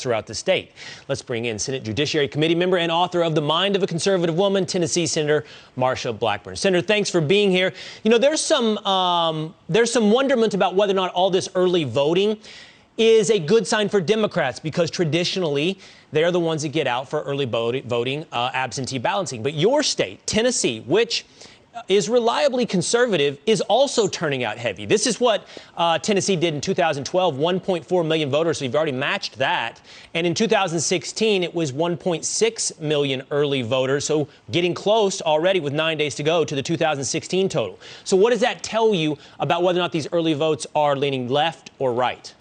throughout the state. Let's bring in Senate Judiciary Committee member and author of The Mind of a Conservative Woman, Tennessee Senator Marsha Blackburn. Senator, thanks for being here. You know, there's some wonderment about whether or not all this early voting is a good sign for Democrats, because traditionally they're the ones that get out for early voting, absentee balloting. But your state, Tennessee, which is reliably conservative, is also turning out heavy. This is what Tennessee did in 2012, 1.4 million voters, so you've already matched that. And in 2016, it was 1.6 million early voters, so getting close already with 9 days to go to the 2016 total. So what does that tell you about whether or not these early votes are leaning left or right?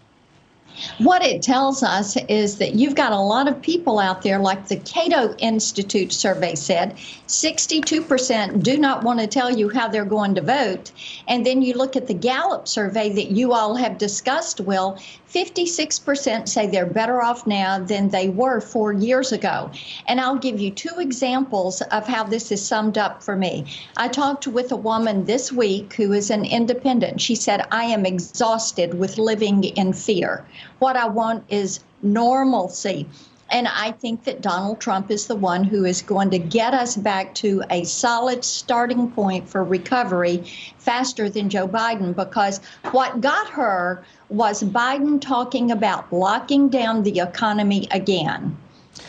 What it tells us is that you've got a lot of people out there, like the Cato Institute survey said, 62% do not want to tell you how they're going to vote. And then you look at the Gallup survey that you all have discussed, Will, 56% say they're better off now than they were 4 years ago. And I'll give you two examples of how this is summed up for me. I talked with a woman this week who is an independent. She said, I am exhausted with living in fear. What I want is normalcy. And I think that Donald Trump is the one who is going to get us back to a solid starting point for recovery faster than Joe Biden, because what got her was Biden talking about locking down the economy again.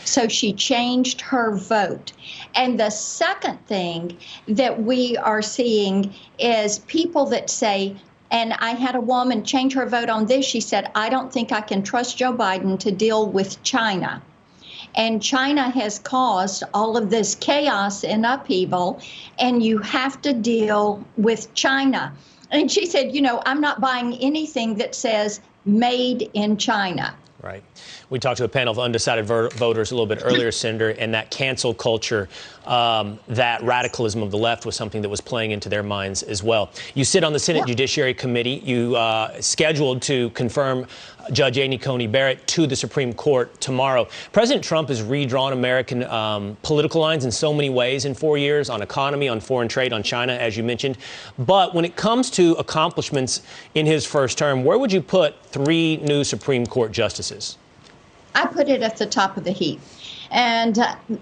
So she changed her vote. And the second thing that we are seeing is people that say, and I had a woman change her vote on this. She said, I don't think I can trust Joe Biden to deal with China. And China has caused all of this chaos and upheaval, and you have to deal with China. And she said, you know, I'm not buying anything that says made in China. Right. We talked to a panel of undecided voters a little bit earlier, Senator, and that cancel culture, that radicalism of the left was something that was playing into their minds as well. You sit on the Senate Judiciary Committee. You scheduled to confirm Judge Coney Barrett to the Supreme Court tomorrow. President Trump has redrawn American political lines in so many ways in 4 years, on economy, on foreign trade, on China, as you mentioned. But when it comes to accomplishments in his first term, where would you put 3 new Supreme Court justices? I put it at the top of the heap. And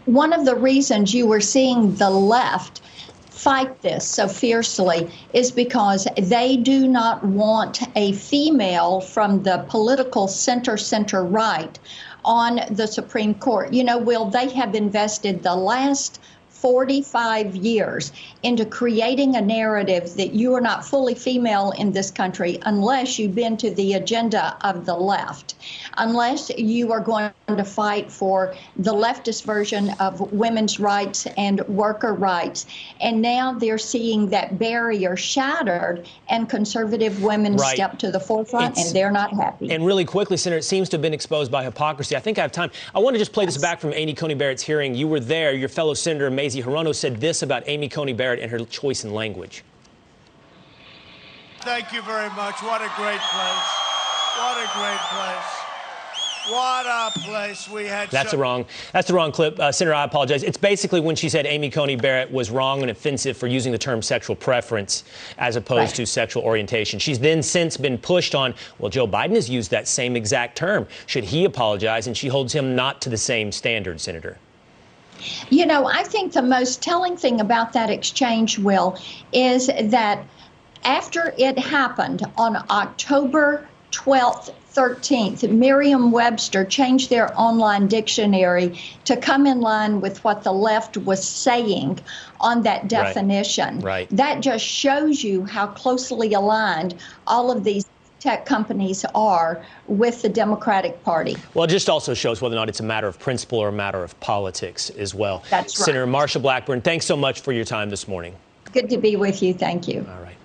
one of the reasons you were seeing the left fight this so fiercely is because they do not want a female from the political center right on the Supreme Court. You know, Will, they have invested the last 45 years into creating a narrative that you are not fully female in this country unless you bend to the agenda of the left, unless you are going to fight for the leftist version of women's rights and worker rights. And now they're seeing that barrier shattered, and conservative women step to the forefront, and they're not happy. And really quickly, Senator, it seems to have been exposed by hypocrisy. I think I have time. I want to just play this back from Coney Barrett's hearing. You were there. Your fellow Senator Mazie Hirono said this about Coney Barrett and her choice in language. Thank you very much. What a great place. What a great place. What a place we had. That's the wrong clip. Senator, I apologize. It's basically when she said Coney Barrett was wrong and offensive for using the term sexual preference as opposed to sexual orientation. She's then since been pushed on, well, Joe Biden has used that same exact term. Should he apologize? And she holds him not to the same standard, Senator. You know, I think the most telling thing about that exchange, Will, is that after it happened on October 12th, 13th, Merriam-Webster changed their online dictionary to come in line with what the left was saying on that definition. Right. That just shows you how closely aligned all of these tech companies are with the Democratic Party. Well, it just also shows whether or not it's a matter of principle or a matter of politics as well. That's right. Senator Marsha Blackburn, thanks so much for your time this morning. Good to be with you. Thank you. All right.